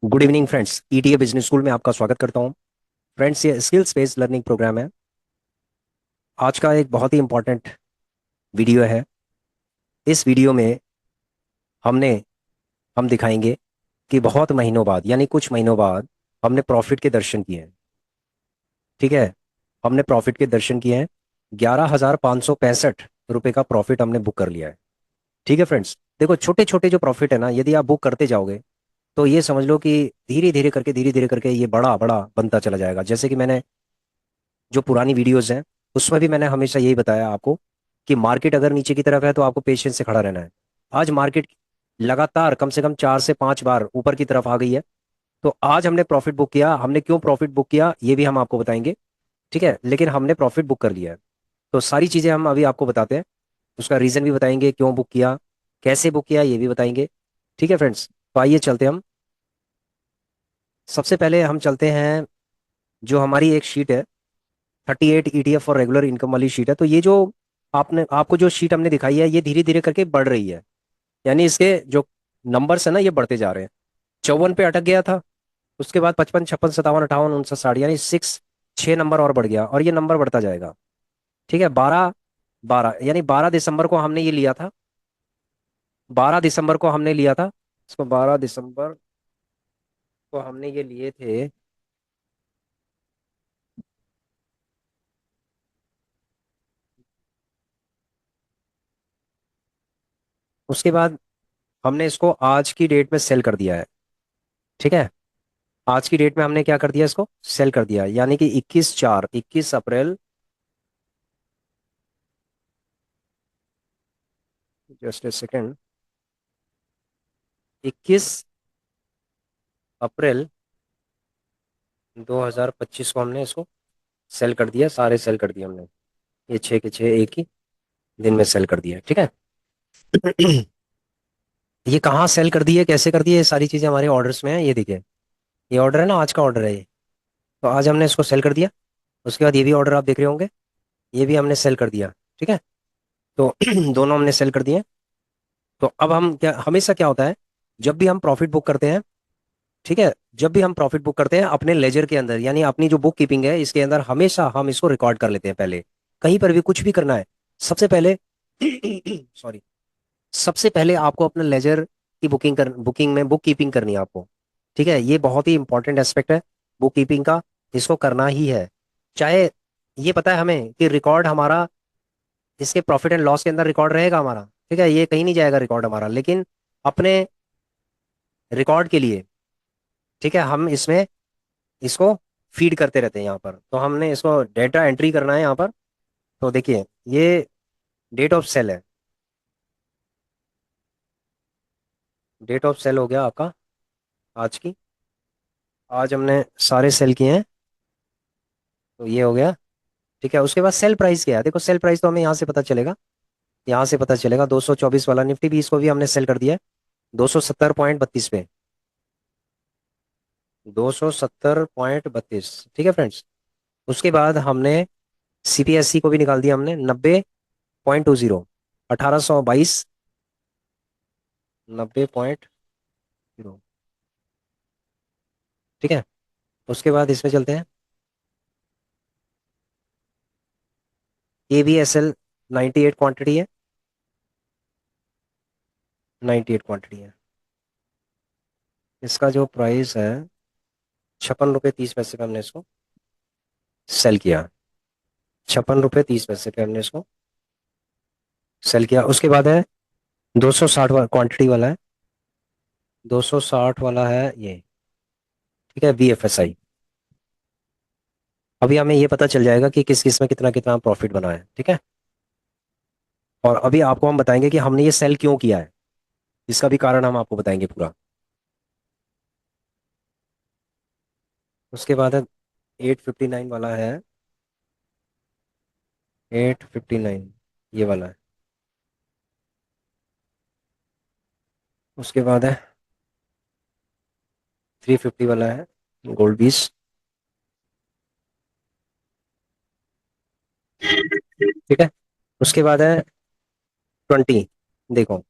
Good evening friends, ETA business school में आपका स्वागत करता हूं। फ्रेंड्स, ये स्किल्स बेस्ड लर्निंग प्रोग्राम है। आज का एक बहुत ही इंपॉर्टेंट वीडियो है। इस वीडियो में हमने हम दिखाएंगे कि बहुत महीनों बाद, यानी कुछ महीनों बाद, हमने प्रॉफिट के दर्शन किए हैं। ठीक है, हमने प्रॉफिट के दर्शन किए हैं। 11,565 रुपये का प्रॉफिट हमने बुक कर लिया है। ठीक है फ्रेंड्स, देखो, छोटे छोटे जो प्रॉफिट है ना, यदि आप बुक करते जाओगे तो ये समझ लो कि धीरे धीरे करके ये बड़ा बड़ा बनता चला जाएगा। जैसे कि मैंने जो पुरानी वीडियोस हैं उसमें भी मैंने हमेशा यही बताया आपको कि मार्केट अगर नीचे की तरफ है तो आपको पेशेंस से खड़ा रहना है। आज मार्केट लगातार कम से कम 4 से 5 बार ऊपर की तरफ आ गई है। तो आज हमने प्रॉफिट बुक किया। हमने क्यों प्रॉफिट बुक किया ये भी हम आपको बताएंगे। ठीक है, लेकिन हमने प्रॉफिट बुक कर लिया है। तो सारी चीज़ें हम अभी आपको बताते हैं। उसका रीज़न भी बताएंगे, क्यों बुक किया, कैसे बुक किया, ये भी बताएंगे। ठीक है फ्रेंड्स, तो आइए चलते हैं हम। सबसे पहले हम चलते हैं, जो हमारी एक शीट है, 38 ईटीएफ और रेगुलर इनकम वाली शीट है। तो ये जो आपने आपको जो शीट हमने दिखाई है, ये धीरे धीरे करके बढ़ रही है। यानी इसके जो नंबर्स है ना, ये बढ़ते जा रहे हैं। 54 पे अटक गया था, उसके बाद 55, 56, 57, 58, 59, 60, यानी 6 नंबर और बढ़ गया, और ये नंबर बढ़ता जाएगा। ठीक है, 12 12, यानी 12 दिसंबर को हमने ये लिया था। 12 दिसंबर को हमने लिया था इसको। 12 दिसंबर को हमने ये लिए थे। उसके बाद हमने इसको आज की डेट में सेल कर दिया है। ठीक है, आज की डेट में हमने क्या कर दिया, इसको सेल कर दिया, यानी कि 21/4, 21 अप्रैल, जस्ट ए सेकेंड, 21 अप्रैल 2025 को हमने इसको सेल कर दिया। सारे सेल कर दिए हमने, ये 6 के 6 एक ही दिन में सेल कर दिया। ठीक है। ये कहाँ सेल कर दिए, कैसे कर दिए, ये सारी चीज़ें हमारे ऑर्डर्स में है। ये देखिए, ये ऑर्डर है ना, आज का ऑर्डर है ये। तो आज हमने इसको सेल कर दिया। उसके बाद ये भी ऑर्डर आप देख रहे होंगे, ये भी हमने सेल कर दिया। ठीक है, तो दोनों हमने सेल कर दिए। तो अब हम क्या, हमेशा क्या होता है, जब भी हम प्रॉफिट बुक करते हैं, ठीक है, जब भी हम प्रॉफिट बुक करते हैं अपने लेजर के अंदर, यानी अपनी जो बुक कीपिंग है इसके अंदर, हमेशा हम इसको रिकॉर्ड कर लेते हैं। पहले कहीं पर भी कुछ भी करना है, सबसे पहले सॉरी, सबसे पहले आपको अपने लेजर की बुकिंग में बुक कीपिंग करनी है आपको। ठीक है, ये बहुत ही इंपॉर्टेंट एस्पेक्ट है बुक कीपिंग का। इसको करना ही है। चाहे, ये पता है हमें कि रिकॉर्ड हमारा इसके प्रॉफिट एंड लॉस के अंदर रिकॉर्ड रहेगा हमारा। ठीक है, ये कहीं नहीं जाएगा रिकॉर्ड हमारा, लेकिन अपने रिकॉर्ड के लिए, ठीक है, हम इसमें इसको फीड करते रहते हैं यहाँ पर। तो हमने इसको डेटा एंट्री करना है यहाँ पर। तो देखिए, ये डेट ऑफ सेल है। डेट ऑफ सेल हो गया आपका आज की। आज हमने सारे सेल किए हैं, तो ये हो गया। ठीक है, उसके बाद सेल प्राइस क्या है, देखो सेल प्राइस तो हमें यहाँ से पता चलेगा। यहाँ से पता चलेगा 224 वाला निफ्टी भी, इसको भी हमने सेल कर दिया है 270.32 पे। 270.32। ठीक है फ्रेंड्स, उसके बाद हमने सीपीएससी को भी निकाल दिया हमने 90.20, 1822, 90.0। ठीक है, उसके बाद इसमें चलते हैं। ABSL 98 क्वांटिटी है, 98 क्वांटिटी है। इसका जो प्राइस है 56 रुपये 30 पैसे पे हमने इसको सेल किया। 56 रुपये 30 पैसे पे हमने इसको सेल किया। उसके बाद है 260 क्वांटिटी वाला है, 260 वाला है ये। ठीक है, VFSI। अभी हमें ये पता चल जाएगा कि किस किस में कितना कितना प्रॉफिट बना है। ठीक है, और अभी आपको हम बताएंगे कि हमने ये सेल क्यों किया है, इसका भी कारण हम आपको बताएंगे पूरा। उसके बाद है 859 वाला है, 859 ये वाला है। उसके बाद है 350 वाला है, गोल्ड 20। ठीक है, उसके बाद है 20। देखो,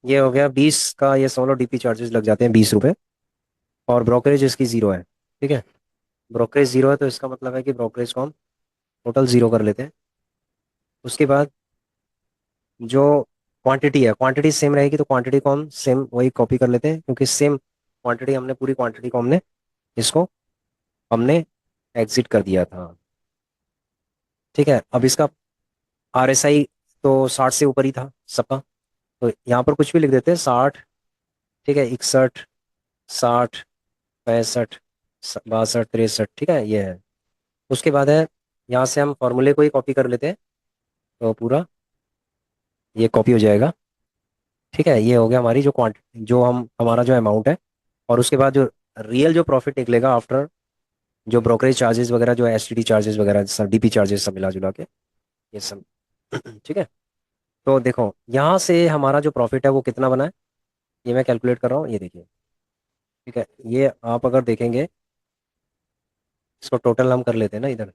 ये हो गया 20 का, ये 16 DP चार्जेस लग जाते हैं 20 रुपए। और ब्रोकरेज इसकी ज़ीरो है। ठीक है, ब्रोकरेज ज़ीरो है तो इसका मतलब है कि ब्रोकरेज को हम टोटल ज़ीरो कर लेते हैं। उसके बाद जो क्वांटिटी है, क्वांटिटी सेम रहेगी तो क्वांटिटी को हम सेम वही कॉपी कर लेते हैं, क्योंकि सेम क्वांटिटी हमने, पूरी क्वांटिटी को हमने, इसको हमने एग्जिट कर दिया था। ठीक है, अब इसका RSI तो 60 से ऊपर ही था सबका, तो यहाँ पर कुछ भी लिख देते हैं 60। ठीक है, 61, 60, 65, 62, 63। ठीक है, ये है। उसके बाद है, यहाँ से हम फॉर्मूले को ही कॉपी कर लेते हैं, तो पूरा ये कॉपी हो जाएगा। ठीक है, ये हो गया हमारी जो क्वांटिटी, जो हम, हमारा जो अमाउंट है। और उसके बाद जो रियल जो प्रॉफिट निकलेगा आफ्टर जो ब्रोकरेज चार्जेस वगैरह, जो STD चार्जेस वगैरह सब, DP चार्जेस सब मिला जुला के, ये सब। ठीक है, तो देखो यहाँ से हमारा जो प्रॉफिट है वो कितना बना है, ये मैं कैलकुलेट कर रहा हूँ, ये देखिए। ठीक है, ये आप अगर देखेंगे, इसको टोटल हम कर लेते हैं ना, इधर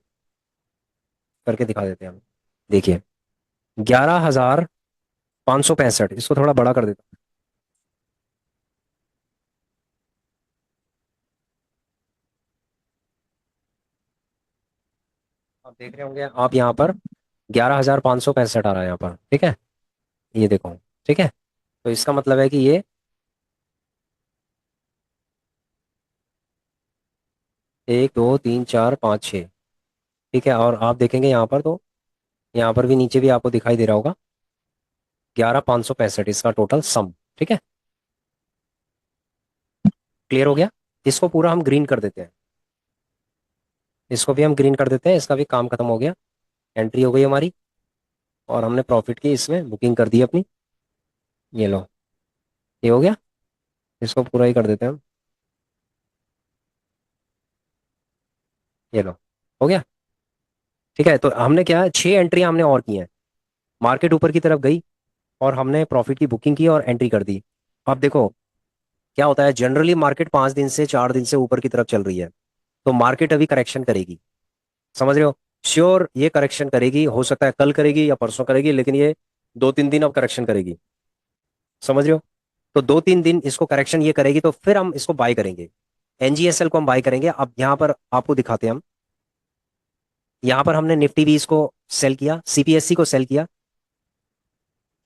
करके दिखा देते हैं हम। देखिए, 11,565, इसको थोड़ा बड़ा कर देता हूँ। आप देख रहे होंगे आप यहाँ पर 11,565 आ रहा है यहाँ पर। ठीक है, ये देखो। ठीक है, तो इसका मतलब है कि ये 1, 2, 3, 4, 5, 6। ठीक है, और आप देखेंगे यहाँ पर, तो यहाँ पर भी नीचे भी आपको दिखाई दे रहा होगा 11,565, इसका टोटल सम। ठीक है, क्लियर हो गया। इसको पूरा हम ग्रीन कर देते हैं, इसको भी हम ग्रीन कर देते हैं, इसका भी काम खत्म हो गया। एंट्री हो गई हमारी, और हमने प्रॉफिट की इसमें बुकिंग कर दी अपनी। ये लो, ये हो गया। इसको पूरा ही कर देते हैं हम। ये लो, हो गया। ठीक है, तो हमने क्या, 6 एंट्री हमने और की हैं। मार्केट ऊपर की तरफ गई, और हमने प्रॉफिट की बुकिंग की और एंट्री कर दी। अब देखो क्या होता है, जनरली मार्केट 5 दिन से 4 दिन से ऊपर की तरफ चल रही है, तो मार्केट अभी करेक्शन करेगी। समझ रहे हो, श्योर ये करेक्शन करेगी, हो सकता है कल करेगी या परसों करेगी, लेकिन ये 2-3 दिन अब करेक्शन करेगी। समझ रहे हो, तो 2-3 दिन इसको करेक्शन ये करेगी, तो फिर हम इसको बाय करेंगे। NGSL को हम बाय करेंगे। अब यहाँ पर आपको दिखाते हैं हम। यहाँ पर हमने निफ्टी 20 को सेल किया, CPSC को सेल किया,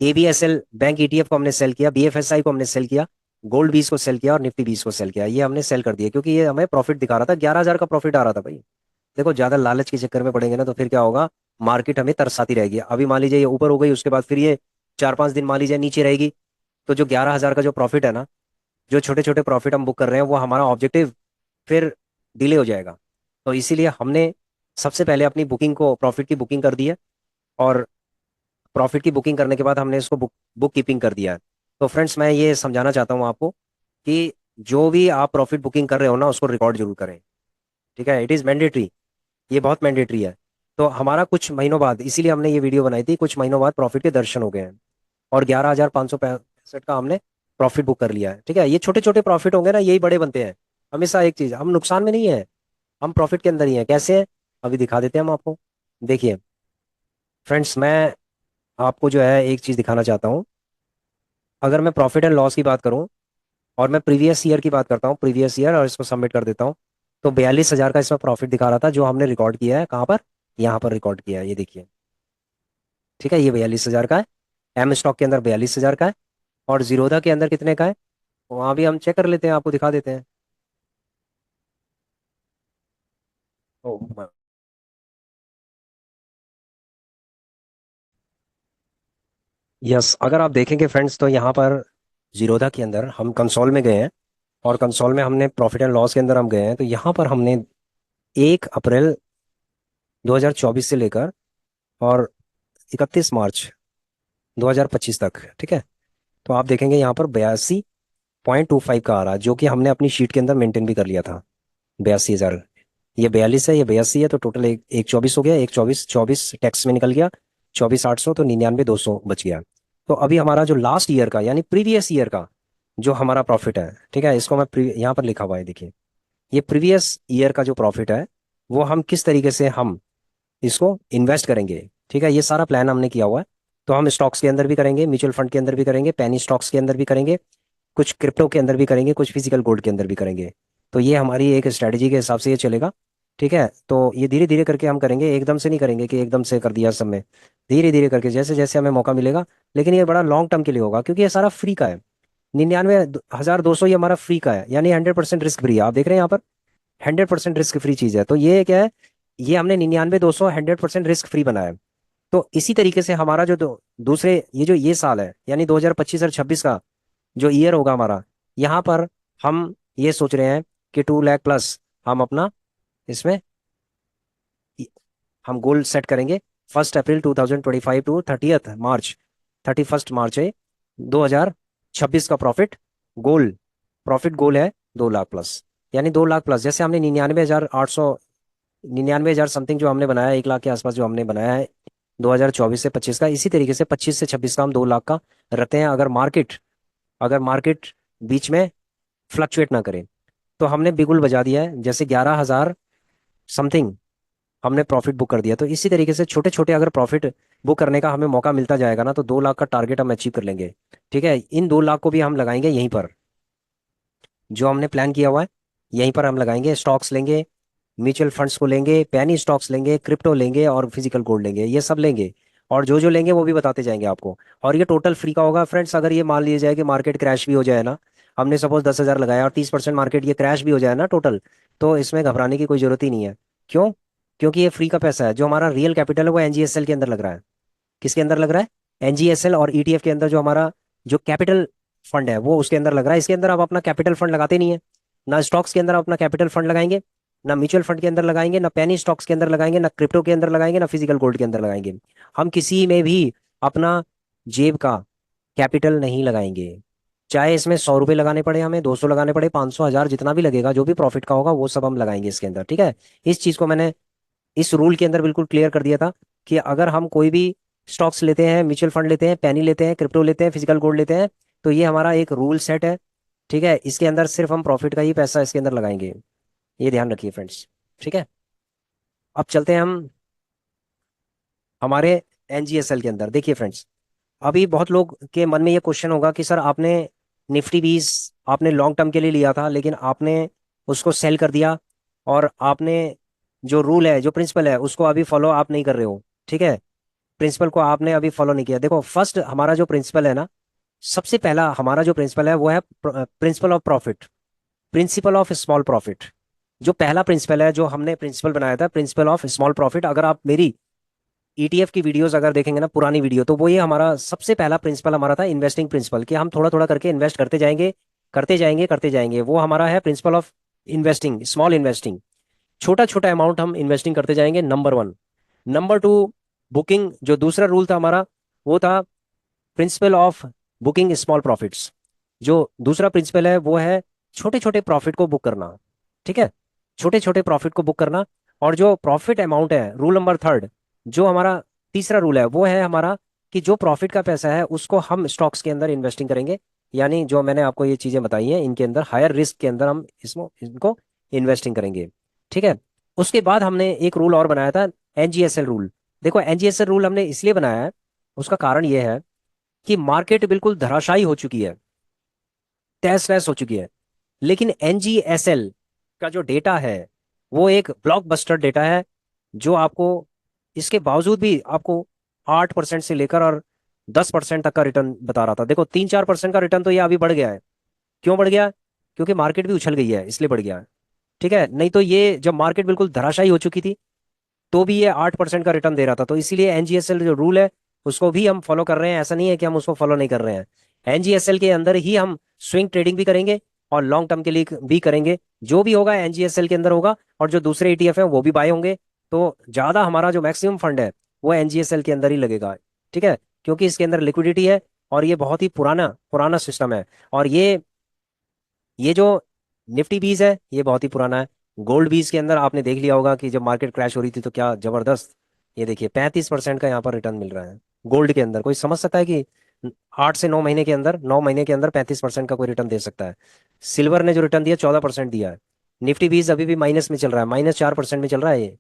ABSL बैंक ETF को हमने सेल किया, BFSI को हमने सेल किया, गोल्ड 20 को सेल किया, और निफ्टी 20 को सेल किया। ये हमने सेल कर दिया, क्योंकि ये हमें प्रॉफिट दिखा रहा था, 11,000 का प्रॉफिट आ रहा था भाई। देखो ज्यादा लालच के चक्कर में पड़ेंगे ना, तो फिर क्या होगा, मार्केट हमें तरसाती रहेगी। अभी मान लीजिए ये ऊपर हो गई, उसके बाद फिर ये 4-5 दिन मान लीजिए नीचे रहेगी, तो जो 11,000 का जो प्रॉफिट है ना, जो छोटे छोटे प्रॉफिट हम बुक कर रहे हैं, वो हमारा ऑब्जेक्टिव फिर डिले हो जाएगा। तो इसीलिए हमने सबसे पहले अपनी बुकिंग को, प्रॉफिट की बुकिंग कर दी है। और प्रॉफिट की बुकिंग करने के बाद हमने इसको बुक कीपिंग कर दिया है। तो फ्रेंड्स, मैं ये समझाना चाहता हूँ आपको कि जो भी आप प्रॉफिट बुकिंग कर रहे हो ना, उसको रिकॉर्ड जरूर करें। ठीक है, इट इज़ मैंडेटरी, ये बहुत मैंडेटरी है। तो हमारा कुछ महीनों बाद, इसीलिए हमने ये वीडियो बनाई थी, कुछ महीनों बाद प्रॉफिट के दर्शन हो गए हैं, और 11,565 का हमने प्रॉफिट बुक कर लिया है। ठीक है, ये छोटे छोटे प्रॉफिट होंगे ना, यही बड़े बनते हैं। हमेशा एक चीज, हम नुकसान में नहीं है, हम प्रॉफिट के अंदर ही हैं। कैसे हैं, अभी दिखा देते हैं हम आपको। देखिए फ्रेंड्स, मैं आपको जो है एक चीज दिखाना चाहता हूँ। अगर मैं प्रॉफिट एंड लॉस की बात करूँ, और मैं प्रीवियस ईयर की बात करता हूँ, प्रीवियस ईयर, और इसको सबमिट कर देता हूँ, तो 42,000 का इसमें प्रॉफिट दिखा रहा था, जो हमने रिकॉर्ड किया है कहाँ पर, यहाँ पर रिकॉर्ड किया है, ये देखिए। ठीक है, ये 42,000 का है। एम स्टॉक के अंदर 42,000 का है। और जीरोधा के अंदर कितने का है, वहाँ भी हम चेक कर लेते हैं, आपको दिखा देते हैं। ओ, यस, अगर आप देखेंगे फ्रेंड्स, तो यहाँ पर जीरोधा के अंदर हम कंसोल में गए हैं, और कंसोल में हमने प्रॉफिट एंड लॉस के अंदर हम गए हैं, तो यहाँ पर हमने 1 अप्रैल 2024 से लेकर और 31 मार्च 2025 तक, ठीक है, तो आप देखेंगे यहाँ पर 82.25 का आ रहा है, जो कि हमने अपनी शीट के अंदर मेंटेन भी कर लिया था। 82,000, ये 42 है, ये 82 है, तो टोटल एक 24 हो गया, एक 24, 24 टैक्स में निकल गया, 24,800, तो 99,200 बच गया। तो अभी हमारा जो लास्ट ईयर का, यानी प्रीवियस ईयर का जो हमारा प्रॉफिट है, ठीक है, इसको मैं यहाँ पर लिखा हुआ है, देखिए। ये प्रीवियस ईयर का जो प्रॉफिट है, वो हम किस तरीके से हम इसको इन्वेस्ट करेंगे, ठीक है, ये सारा प्लान हमने किया हुआ है। तो हम स्टॉक्स के अंदर भी करेंगे, म्यूचुअल फंड के अंदर भी करेंगे, पेनी स्टॉक्स के अंदर भी करेंगे, कुछ क्रिप्टो के अंदर भी करेंगे, कुछ फिजिकल गोल्ड के अंदर भी करेंगे। तो ये हमारी एक स्ट्रैटेजी के हिसाब से ये चलेगा। ठीक है, तो ये धीरे धीरे करके हम करेंगे, एकदम से नहीं करेंगे कि एकदम से कर दिया सब में। धीरे धीरे करके जैसे जैसे हमें मौका मिलेगा। लेकिन ये बड़ा लॉन्ग टर्म के लिए होगा, क्योंकि ये सारा फ्री का है। 99,200 ये हमारा फ्री का है, यानी 100% रिस्क फ्री है। आप देख रहे हैं यहाँ पर 100% रिस्क फ्री चीज है। तो ये क्या है, ये हमने 99,200 100% रिस्क फ्री बनाया है। तो इसी तरीके से हमारा जो दूसरे ये जो ये साल है, यानी 2025 और 26 का जो ईयर होगा हमारा, यहाँ पर हम ये सोच रहे हैं कि 2 लाख प्लस हम अपना इसमें हम गोल सेट करेंगे। 1 अप्रैल 2025 टू 30 मार्च, 31 मार्च है 2026 का गोल प्रॉफिट गोल है 2 लाख प्लस। यानी 2 लाख प्लस, जैसे हमने 99,800, 99,000 समथिंग जो हमने बनाया है, 1 लाख के आसपास जो हमने बनाया है 2024 से 25 का, इसी तरीके से 25 से 26 का हम 2 लाख का रखते हैं। अगर मार्केट बीच में फ्लक्चुएट ना करे तो हमने बिगुल बजा दिया है, जैसे 11,000 समथिंग हमने प्रॉफिट बुक कर दिया। तो इसी तरीके से छोटे छोटे अगर प्रॉफिट बुक करने का हमें मौका मिलता जाएगा ना, तो 2 लाख का टारगेट हम अचीव कर लेंगे। ठीक है, इन 2 लाख को भी हम लगाएंगे यहीं पर, जो हमने प्लान किया हुआ है यहीं पर हम लगाएंगे। स्टॉक्स लेंगे, म्यूचुअल फंड्स को लेंगे, पैनी स्टॉक्स लेंगे, क्रिप्टो लेंगे और फिजिकल गोल्ड लेंगे, ये सब लेंगे। और जो जो लेंगे वो भी बताते जाएंगे आपको। और ये टोटल फ्री का होगा फ्रेंड्स। अगर ये मान लिया जाए कि मार्केट क्रैश भी हो जाए ना, हमने सपोज 10,000 लगाया और 30% मार्केट ये क्रैश भी हो जाए ना टोटल, तो इसमें घबराने की कोई जरूरत ही नहीं है। क्यों? क्योंकि ये फ्री का पैसा है। जो हमारा रियल कैपिटल है वो एनजीएसएल के अंदर लग रहा है। किसके अंदर लग रहा है? एनजीएसएल और ईटीएफ के अंदर। जो हमारा जो कैपिटल फंड है वो उसके अंदर लग रहा है। इसके अंदर आप अपना कैपिटल फंड लगाते नहीं है। ना स्टॉक्स के अंदर आप अपना कैपिटल फंड लगाएंगे, ना म्यूचुअल फंड के अंदर लगाएंगे, ना पेनी स्टॉक्स के अंदर लगाएंगे, ना क्रिप्टो के अंदर लगाएंगे, ना फिजिकल गोल्ड के अंदर लगाएंगे। हम किसी में भी अपना जेब का कैपिटल नहीं लगाएंगे। चाहे इसमें 100 रुपये लगाने पड़े, हमें 200 लगाने पड़े, 500, 1000, जितना भी लगेगा, जो भी प्रॉफिट का होगा वो सब हम लगाएंगे इसके अंदर। ठीक है, इस चीज को मैंने इस रूल के अंदर बिल्कुल क्लियर कर दिया था कि अगर हम कोई भी स्टॉक्स लेते हैं, म्यूचुअल फंड लेते हैं, पेनी लेते हैं, क्रिप्टो लेते हैं, फिजिकल गोल्ड लेते हैं, तो ये हमारा एक रूल सेट है। ठीक है, इसके अंदर सिर्फ हम प्रॉफिट का ही पैसा इसके अंदर लगाएंगे। ये ध्यान रखिए फ्रेंड्स। ठीक है, अब चलते हैं हम हमारे एनजीएसएल के अंदर। देखिए फ्रेंड्स, अभी बहुत लोग के मन में ये क्वेश्चन होगा कि सर आपने निफ्टी 20 आपने लॉन्ग टर्म के लिए लिया था, लेकिन आपने उसको सेल कर दिया, और आपने जो रूल है, जो प्रिंसिपल है, उसको अभी फॉलो आप नहीं कर रहे हो। ठीक है, प्रिंसिपल को आपने अभी फॉलो नहीं किया। देखो, फर्स्ट हमारा जो प्रिंसिपल है ना, सबसे पहला हमारा जो प्रिंसिपल है वो है principle of profit, principle of small profit. जो पहला प्रिंसिपल है, जो हमने प्रिंसिपल बनाया था, प्रिंसिपल ऑफ स्मॉल प्रॉफिट। अगर आप मेरी ईटीएफ की वीडियोस अगर देखेंगे ना, पुरानी वीडियो, तो वो ये हमारा सबसे पहला प्रिंसिपल हमारा था, इन्वेस्टिंग प्रिंसिपल, कि हम थोड़ा थोड़ा करके इन्वेस्ट करते जाएंगे, करते जाएंगे, करते जाएंगे। वो हमारा है principle of investing, small investing. छोटा छोटा अमाउंट हम इन्वेस्टिंग करते जाएंगे, number one. Number two, booking, जो दूसरा रूल था हमारा, वो था principle of booking small profits. जो दूसरा प्रिंसिपल है वो है छोटे छोटे प्रॉफिट को बुक करना। ठीक है, छोटे छोटे प्रॉफिट को बुक करना। और जो प्रॉफिट अमाउंट है, रूल नंबर थर्ड, जो हमारा तीसरा रूल है, वो है हमारा कि जो प्रॉफिट का पैसा है उसको हम स्टॉक्स के अंदर इन्वेस्टिंग करेंगे। यानी जो मैंने आपको ये चीजें बताई हैं, इनके अंदर हायर रिस्क के अंदर हम इसको इनको इन्वेस्टिंग करेंगे। ठीक है, उसके बाद हमने एक रूल और बनाया था, एनजीएसएल रूल। देखो, एनजीएसएल रूल हमने इसलिए बनाया है, उसका कारण ये है कि मार्केट बिल्कुल धराशायी हो चुकी है, तहस नहस हो चुकी है। लेकिन एनजीएसएल का जो डेटा है वो एक ब्लॉकबस्टर डेटा है, जो आपको इसके बावजूद भी आपको 8% से लेकर और 10% तक का रिटर्न बता रहा था। देखो, 3-4% का रिटर्न तो ये अभी बढ़ गया है। क्यों बढ़ गया? क्योंकि मार्केट भी उछल गई है, इसलिए बढ़ गया है। ठीक है, नहीं तो ये जब मार्केट बिल्कुल धराशायी हो चुकी थी, तो भी ये 8% का रिटर्न दे रहा था। तो इसीलिए एनजीएसएल जो रूल है उसको भी हम फॉलो कर रहे हैं। ऐसा नहीं है कि हम उसको फॉलो नहीं कर रहे हैं। एनजीएसएल के अंदर ही हम स्विंग ट्रेडिंग भी करेंगे और लॉन्ग टर्म के लिए भी करेंगे। जो भी होगा एनजीएसएल के अंदर होगा, और जो दूसरे ईटीएफ है वो भी बाय होंगे। तो ज्यादा हमारा जो मैक्सिमम फंड है वो एनजीएसएल के अंदर ही लगेगा। ठीक है, क्योंकि इसके अंदर लिक्विडिटी है, और ये बहुत ही पुराना पुराना सिस्टम है। और ये जो निफ्टी बीज है ये बहुत ही पुराना है। गोल्ड बीज के अंदर आपने देख लिया होगा कि जब मार्केट क्रैश हो रही थी तो क्या जबरदस्त, ये देखिए 35% का यहाँ पर रिटर्न मिल रहा है गोल्ड के अंदर। कोई समझ सकता है कि 8 से 9 महीने के अंदर, 9 महीने के अंदर 35% का कोई रिटर्न दे सकता है? सिल्वर ने जो रिटर्न दिया 14% दिया है। निफ्टी बीज अभी भी माइनस में चल रहा है, -4% में चल रहा है ये।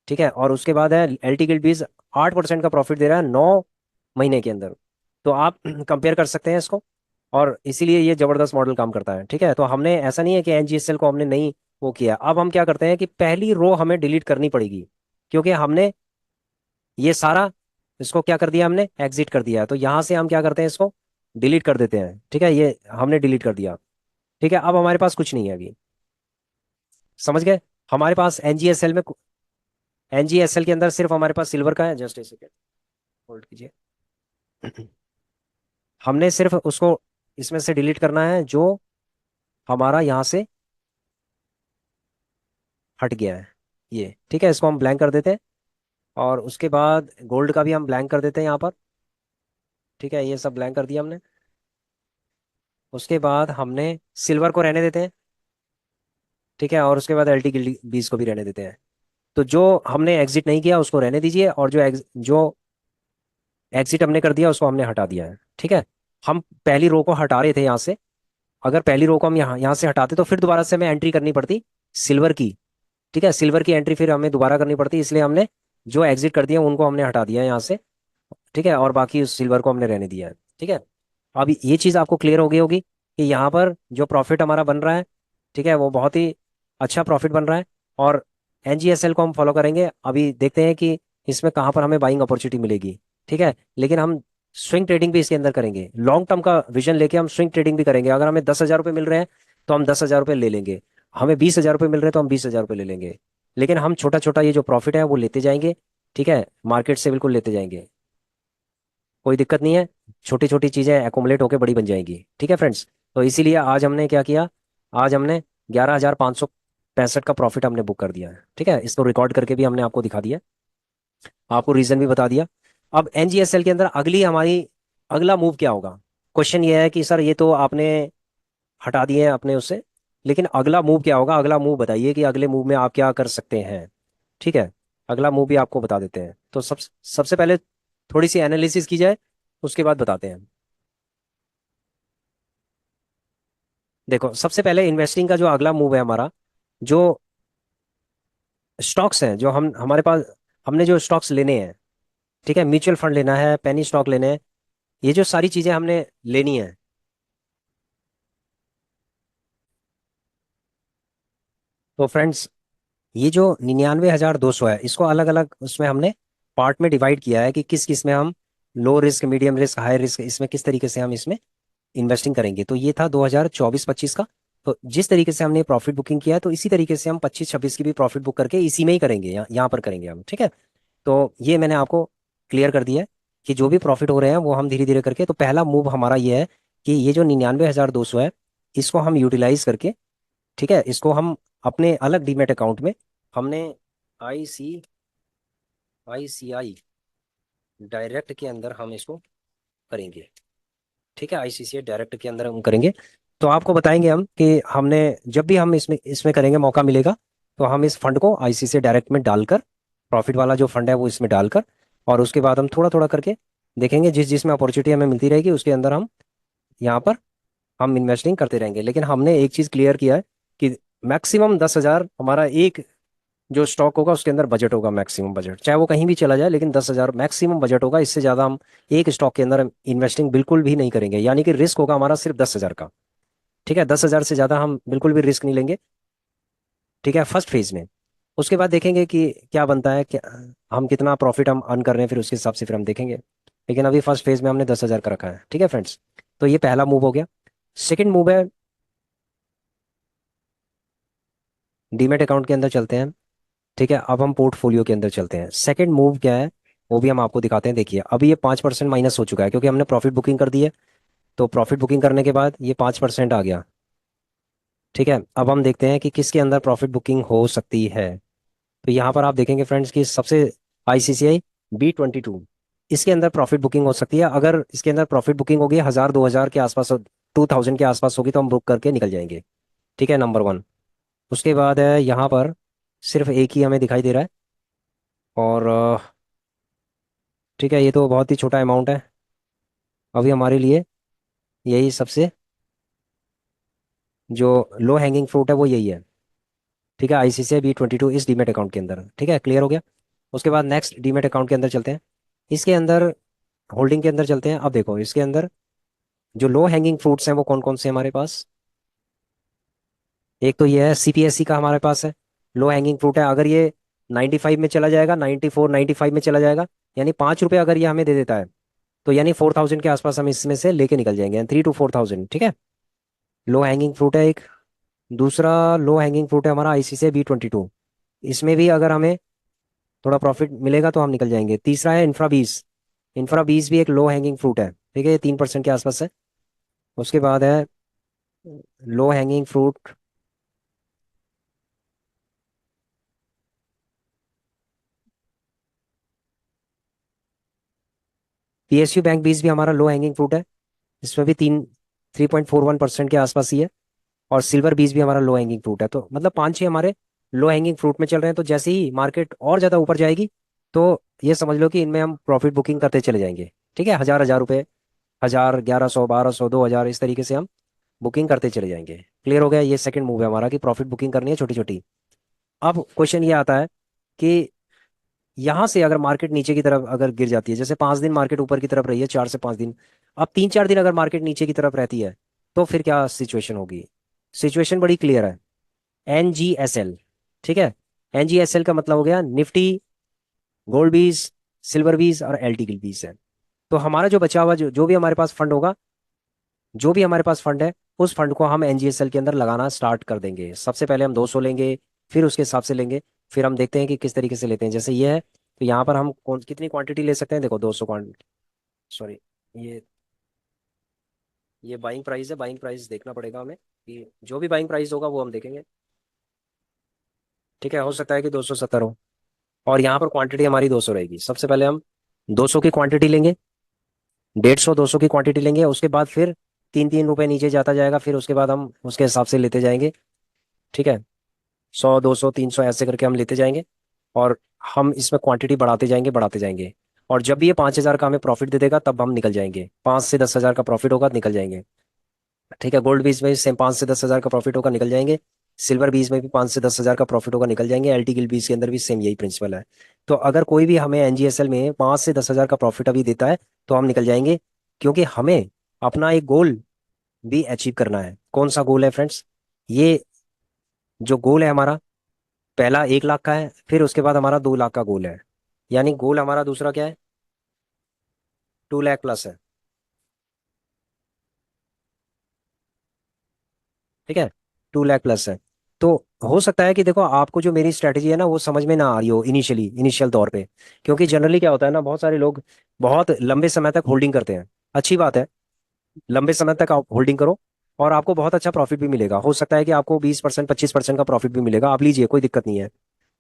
ठीक है, और उसके बाद है एलटी गिल्ड बीज, 8% का प्रॉफिट दे रहा है 9 महीने के अंदर। तो आप कंपेयर कर सकते हैं इसको। और इसीलिए ये जबरदस्त मॉडल काम करता है। ठीक है, तो हमने ऐसा नहीं है कि एनजीएसएल को हमने नहीं वो किया। अब हम क्या करते हैं कि पहली रो हमें डिलीट करनी पड़ेगी, क्योंकि हमने ये सारा इसको क्या कर दिया, हमने एग्जिट कर दिया है। तो यहां से हम क्या करते हैं, इसको डिलीट कर देते हैं। ठीक है, ये हमने डिलीट कर दिया। ठीक है, अब हमारे पास कुछ नहीं है अभी। समझ गए? हमारे पास एनजीएसएल में, एनजीएसएल के अंदर सिर्फ हमारे पास सिल्वर का है। जस्ट ए सेकेंड होल्ड कीजिए। हमने सिर्फ उसको इसमें से डिलीट करना है जो हमारा यहाँ से हट गया है ये। ठीक है, इसको हम ब्लैंक कर देते हैं। और उसके बाद गोल्ड का भी हम ब्लैंक कर देते हैं यहाँ पर। ठीक है, ये सब ब्लैंक कर दिया हमने। उसके बाद हमने सिल्वर को रहने देते हैं। ठीक है, और उसके बाद एल टी बीस को भी रहने देते हैं। तो जो हमने एग्जिट नहीं किया उसको रहने दीजिए, और जो एग्जिट हमने कर दिया उसको हमने हटा दिया है। ठीक है, हम पहली रो को हटा रहे थे यहाँ से। अगर पहली रो को हम यहाँ यहाँ से हटाते तो फिर दोबारा से हमें एंट्री करनी पड़ती सिल्वर की। ठीक है, सिल्वर की एंट्री फिर हमें दोबारा करनी पड़ती, इसलिए हमने जो एग्जिट कर दिया उनको हमने हटा दिया है यहाँ से। ठीक है, और बाकी उस सिल्वर को हमने रहने दिया है। ठीक है, अब ये चीज़ आपको क्लियर हो गई होगी कि यहाँ पर जो प्रॉफिट हमारा बन रहा है, ठीक है, वो बहुत ही अच्छा प्रॉफिट बन रहा है। और एनजीएसएल को हम फॉलो करेंगे। अभी देखते हैं कि इसमें कहाँ पर हमें बाइंग अपॉर्चुनिटी मिलेगी। ठीक है, लेकिन हम स्विंग ट्रेडिंग भी इसके अंदर करेंगे। लॉन्ग टर्म का विजन लेके हम स्विंग ट्रेडिंग भी करेंगे। अगर हमें 10,000 रुपये मिल रहे हैं तो हम 10,000 रुपये ले लेंगे। हमें 20,000 रुपये मिल रहे हैं तो हम 20,000 रुपये ले लेंगे। लेकिन हम छोटा छोटा ये जो प्रॉफिट है वो लेते जाएंगे। ठीक है, मार्केट से बिल्कुल लेते जाएंगे, कोई दिक्कत नहीं है। छोटी छोटी चीजें एकोमुलेट होकर बड़ी बन जाएंगी। ठीक है फ्रेंड्स, तो इसीलिए आज हमने क्या किया, आज हमने 11,565 का प्रॉफिट हमने बुक कर दिया है। ठीक है, इसको रिकॉर्ड करके भी हमने आपको दिखा दिया, आपको रीजन भी बता दिया। अब एनजीएसएल के अंदर अगली हमारी अगला मूव क्या होगा। क्वेश्चन ये है कि सर ये तो आपने हटा दिए हैं अपने उससे, लेकिन अगला मूव क्या होगा। अगला मूव बताइए कि अगले मूव में आप क्या कर सकते हैं। ठीक है, अगला मूव भी आपको बता देते हैं। तो सबसे पहले थोड़ी सी एनालिसिस की जाए, उसके बाद बताते हैं। देखो, सबसे पहले इन्वेस्टिंग का जो अगला मूव है हमारा, जो स्टॉक्स हैं जो हम हमारे पास, हमने जो स्टॉक्स लेने हैं, ठीक है, म्यूचुअल फंड लेना है, पेनी स्टॉक लेने हैं, ये जो सारी चीजें हमने लेनी है। तो फ्रेंड्स, ये जो 99,200 है, इसको अलग अलग उसमें हमने पार्ट में डिवाइड किया है कि किस किस में हम low risk, medium risk, high risk, इसमें किस तरीके से हम इसमें इन्वेस्टिंग करेंगे। तो ये था 2024-25 का। तो जिस तरीके से हमने प्रॉफिट बुकिंग किया है, तो इसी तरीके से हम 25-26 की भी प्रॉफिट बुक करके इसी में ही करेंगे, यहाँ पर करेंगे हम। ठीक है, तो ये मैंने आपको क्लियर कर दिया है कि जो भी प्रॉफिट हो रहे हैं वो हम धीरे धीरे करके। तो पहला मूव हमारा ये है कि ये जो 99,200 है, इसको हम यूटिलाइज करके, ठीक है, इसको हम अपने अलग डीमेट अकाउंट में हमने आईसीआई डायरेक्ट के अंदर हम इसको करेंगे। ठीक है, आईसीसीआई डायरेक्ट के अंदर हम करेंगे। तो आपको बताएंगे हम कि हमने जब भी हम इसमें इसमें करेंगे, मौका मिलेगा तो हम इस फंड को आईसीसीआई डायरेक्ट में डालकर, प्रॉफिट वाला जो फंड है वो इसमें डालकर, और उसके बाद हम थोड़ा थोड़ा करके देखेंगे, जिस जिसमें अपॉर्चुनिटी हमें मिलती रहेगी उसके अंदर हम यहाँ पर हम इन्वेस्टिंग करते रहेंगे। लेकिन हमने एक चीज़ क्लियर किया है कि मैक्सिमम 10,000 हमारा एक जो स्टॉक होगा उसके अंदर बजट होगा। मैक्सिमम बजट चाहे वो कहीं भी चला जाए, लेकिन 10,000 मैक्सिमम बजट होगा। इससे ज़्यादा हम एक स्टॉक के अंदर इन्वेस्टिंग बिल्कुल भी नहीं करेंगे, यानी कि रिस्क होगा हमारा सिर्फ 10,000 का। ठीक है, 10,000 से ज़्यादा हम बिल्कुल भी रिस्क नहीं लेंगे। ठीक है, फर्स्ट फेज में। उसके बाद देखेंगे कि क्या बनता है, क्या हम कितना प्रॉफिट हम अर्न कर रहे हैं, फिर उसके हिसाब से फिर हम देखेंगे। लेकिन अभी फर्स्ट फेज में हमने 10,000 का रखा है। ठीक है फ्रेंड्स, तो ये पहला मूव हो गया। सेकंड मूव है, डीमेट अकाउंट के अंदर चलते हैं। ठीक है, अब हम पोर्टफोलियो के अंदर चलते हैं। सेकंड मूव क्या है वो भी हम आपको दिखाते हैं। देखिए, अभी ये 5% माइनस हो चुका है क्योंकि हमने प्रॉफिट बुकिंग कर दी है। तो प्रॉफिट बुकिंग करने के बाद ये 5% आ गया। ठीक है, अब हम देखते हैं कि किसके अंदर प्रॉफिट बुकिंग हो सकती है। तो यहाँ पर आप देखेंगे फ्रेंड्स कि सबसे आईसीसीआई B22, इसके अंदर प्रॉफिट बुकिंग हो सकती है। अगर इसके अंदर प्रॉफिट बुकिंग होगी 1,000-2,000 के आसपास, 2,000 के आसपास होगी, तो हम बुक करके निकल जाएंगे। ठीक है, नंबर वन। उसके बाद है यहाँ पर सिर्फ एक ही हमें दिखाई दे रहा है। और ठीक है, ये तो बहुत ही छोटा अमाउंट है अभी हमारे लिए। यही सबसे जो लो हैंगिंग फ्रूट है वो यही है। ठीक है, आईसीसीआई B22 इस डीमेट अकाउंट के अंदर। ठीक है, क्लियर हो गया। उसके बाद नेक्स्ट डीमेट अकाउंट के अंदर चलते हैं। इसके अंदर होल्डिंग के अंदर चलते हैं। अब देखो, इसके अंदर जो लो हैंगिंग फ्रूट्स हैं वो कौन कौन से हैं हमारे पास? एक तो ये है सीपीएससी का हमारे पास है, लो हैंगिंग फ्रूट है। अगर ये 95 में चला जाएगा, 94 95 में चला जाएगा, यानी 5 रुपये अगर ये हमें दे देता है, तो यानी 4000 के आसपास हम इसमें से लेके निकल जाएंगे, 3 to 4000, ठीक है। लो हैंगिंग फ्रूट है एक। दूसरा लो हैंगिंग फ्रूट है हमारा ICICI B22। इसमें भी अगर हमें थोड़ा प्रॉफिट मिलेगा तो हम निकल जाएंगे। तीसरा है इंफ्रा 20। इंफ्रा 20 भी एक लो हैंगिंग फ्रूट है, ठीक है, ये 3% के आसपास है। उसके बाद है low hanging fruit PSU bank 20 भी हमारा लो हैंगिंग फ्रूट है। इसमें भी 3.41% के आसपास ही है। और सिल्वर 20 भी हमारा लो हैंगिंग फ्रूट है। तो मतलब 5-6 हमारे लो हैंगिंग फ्रूट में चल रहे हैं। तो जैसे ही मार्केट और ज़्यादा ऊपर जाएगी, तो ये समझ लो कि इनमें हम प्रॉफिट बुकिंग करते चले जाएंगे, ठीक है। 1000 1000 रुपये, 1000, 1100, 1200, 2000, इस तरीके से हम बुकिंग करते चले जाएंगे। क्लियर हो गया? ये सेकंड मूव है हमारा कि प्रॉफिट बुकिंग करनी है छोटी छोटी। अब क्वेश्चन ये आता है कि यहाँ से अगर मार्केट नीचे की तरफ अगर गिर जाती है, जैसे 5 दिन मार्केट ऊपर की तरफ रही है, 4 से 5 दिन, अब 3 4 दिन अगर मार्केट नीचे की तरफ रहती है, तो फिर क्या सिचुएशन होगी? सिचुएशन बड़ी क्लियर है। NGSL, ठीक है। NGSL का मतलब हो गया निफ्टी, गोल्ड 20, सिल्वर 20 और LT-20 है। तो हमारा जो बचा हुआ जो भी हमारे पास फंड होगा, जो भी हमारे पास फंड है, उस फंड को हम NGSL के अंदर लगाना स्टार्ट कर देंगे। सबसे पहले हम 200 लेंगे, फिर उसके हिसाब से लेंगे। फिर हम देखते हैं कि किस तरीके से लेते हैं। जैसे ये है, तो यहाँ पर हम कितनी क्वांटिटी ले सकते हैं? देखो 200 क्वांटिटी, सॉरी, ये ये बाइंग प्राइस है। बाइंग प्राइस देखना पड़ेगा हमें कि जो भी बाइंग प्राइस होगा वो हम देखेंगे, ठीक है। हो सकता है कि 270 हो, और यहाँ पर क्वांटिटी हमारी 200 रहेगी। सबसे पहले हम 200 की क्वांटिटी लेंगे, 150 200 की क्वांटिटी लेंगे। उसके बाद फिर 3 3 रुपए नीचे जाता जाएगा, फिर उसके बाद हम उसके हिसाब से लेते जाएंगे, ठीक है। 100 200 300 ऐसे करके हम लेते जाएंगे, और हम इसमें क्वांटिटी बढ़ाते जाएंगे बढ़ाते जाएंगे। और जब भी ये 5000 का हमें प्रॉफिट दे देगा, तब हम निकल जाएंगे। 5 से 10 हजार का प्रॉफिट होगा, निकल जाएंगे, ठीक है। गोल्ड 20 में सेम 5 से 10 हजार का प्रॉफिट होगा, निकल जाएंगे। सिल्वर 20 में भी 5 से 10 हजार का प्रॉफिट होगा, निकल जाएंगे। LT-20 के अंदर भी सेम यही प्रिंसिपल है। तो अगर कोई भी हमें NGSL में 5 से 10 हजार का प्रॉफिट अभी देता है, तो हम निकल जाएंगे। क्योंकि हमें अपना एक गोल भी अचीव करना है। कौन सा गोल है फ्रेंड्स? ये जो गोल है हमारा, पहला 1 लाख का है, फिर उसके बाद हमारा 2 लाख का गोल है। यानी गोल हमारा दूसरा क्या है? 2 लाख प्लस है, ठीक है। 2 लाख प्लस है। तो हो सकता है कि देखो, आपको जो मेरी स्ट्रेटेजी है ना, वो समझ में ना आ रही हो इनिशियल तौर पे। क्योंकि जनरली क्या होता है ना, बहुत सारे लोग बहुत लंबे समय तक होल्डिंग करते हैं। अच्छी बात है, लंबे समय तक आप होल्डिंग करो, और आपको बहुत अच्छा प्रॉफिट भी मिलेगा। हो सकता है कि आपको 20% 25% का प्रॉफिट भी मिलेगा, आप लीजिए, कोई दिक्कत नहीं है,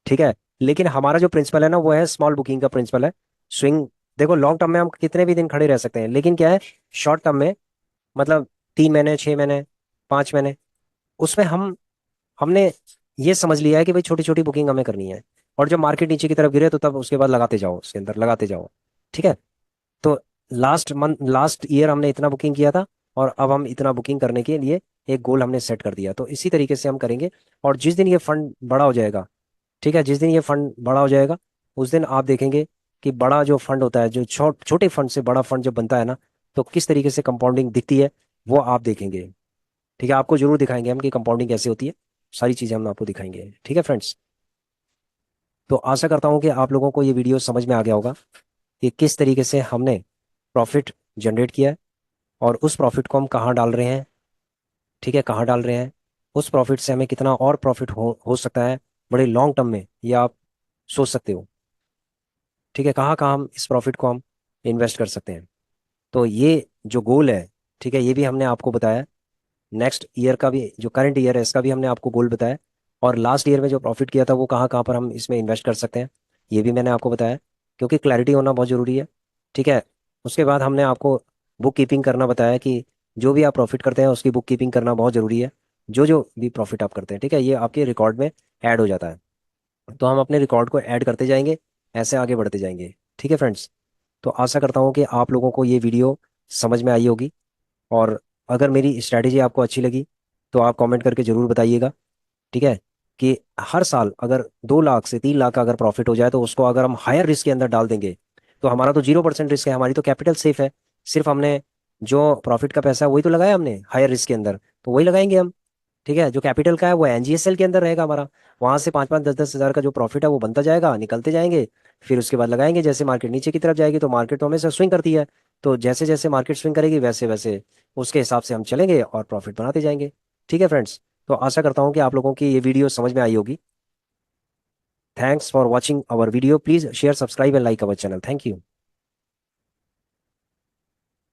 ठीक है। लेकिन हमारा जो प्रिंसिपल है ना, वो है स्मॉल बुकिंग का प्रिंसिपल है। स्विंग, देखो लॉन्ग टर्म में हम कितने भी दिन खड़े रह सकते हैं, लेकिन क्या है, शॉर्ट टर्म में, मतलब 3 महीने, 6 महीने, 5 महीने, उसमें हमने ये समझ लिया है कि भाई छोटी छोटी बुकिंग हमें करनी है। और जब मार्केट नीचे की तरफ गिरे, तो तब उसके बाद लगाते जाओ, उसके अंदर लगाते जाओ, ठीक है। तो लास्ट ईयर हमने इतना बुकिंग किया था, और अब हम इतना बुकिंग करने के लिए एक गोल हमने सेट कर दिया। तो इसी तरीके से हम करेंगे। और जिस दिन ये फंड बड़ा हो जाएगा, ठीक है, जिस दिन ये फंड बड़ा हो जाएगा, उस दिन आप देखेंगे कि बड़ा जो फंड होता है, जो छोटे फंड से बड़ा फंड जब बनता है ना, तो किस तरीके से कंपाउंडिंग दिखती है, वो आप देखेंगे, ठीक है। आपको जरूर दिखाएंगे हम कि कंपाउंडिंग कैसे होती है। सारी चीज़ें हम आपको दिखाएंगे, ठीक है फ्रेंड्स। तो आशा करता हूँ कि आप लोगों को ये वीडियो समझ में आ गया होगा कि किस तरीके से हमने प्रॉफिट जनरेट किया है, और उस प्रॉफिट को हम कहाँ डाल रहे हैं, ठीक है, कहाँ डाल रहे हैं। उस प्रॉफिट से हमें कितना और प्रॉफिट हो सकता है बड़े लॉन्ग टर्म में, ये आप सोच सकते हो, ठीक है। कहाँ कहाँ हम इस प्रॉफिट को हम इन्वेस्ट कर सकते हैं। तो ये जो गोल है, ठीक है, ये भी हमने आपको बताया। नेक्स्ट ईयर का भी, जो करंट ईयर है, इसका भी हमने आपको गोल बताया। और लास्ट ईयर में जो प्रॉफिट किया था, वो कहाँ कहाँ पर हम इसमें इन्वेस्ट कर सकते हैं, ये भी मैंने आपको बताया। क्योंकि क्लैरिटी होना बहुत ज़रूरी है, ठीक है। उसके बाद हमने आपको बुक कीपिंग करना बताया कि जो भी आप प्रॉफिट करते हैं, उसकी बुक कीपिंग करना बहुत ज़रूरी है। जो जो भी प्रॉफिट आप करते हैं, ठीक है, ये आपके रिकॉर्ड में ऐड हो जाता है। तो हम अपने रिकॉर्ड को ऐड करते जाएंगे, ऐसे आगे बढ़ते जाएंगे, ठीक है फ्रेंड्स। तो आशा करता हूँ कि आप लोगों को ये वीडियो समझ में आई होगी। और अगर मेरी स्ट्रैटेजी आपको अच्छी लगी, तो आप कमेंट करके ज़रूर बताइएगा, ठीक है। कि हर साल अगर 2 लाख से 3 लाख का अगर प्रॉफिट हो जाए, तो उसको अगर हम हायर रिस्क के अंदर डाल देंगे, तो हमारा तो 0% रिस्क है, हमारी तो कैपिटल सेफ है। सिर्फ हमने जो प्रॉफिट का पैसा है वही तो लगाया हमने हायर रिस्क के अंदर, तो वही लगाएंगे हम। ठीक है, जो कैपिटल का है वो एनजीएसएल के अंदर रहेगा हमारा। वहां से 5-5, 10-10 हज़ार का जो प्रॉफिट है वो बनता जाएगा, निकलते जाएंगे। फिर उसके बाद लगाएंगे, जैसे मार्केट नीचे की तरफ जाएगी तो मार्केट तो हमेशा स्विंग करती है, तो जैसे जैसे मार्केट स्विंग करेगी वैसे वैसे उसके हिसाब से हम चलेंगे और प्रॉफिट बनाते जाएंगे। ठीक है फ्रेंड्स, तो आशा करता हूँ कि आप लोगों की ये वीडियो समझ में आई होगी। Thanks for watching our video, please share, subscribe and like our channel. Thank you.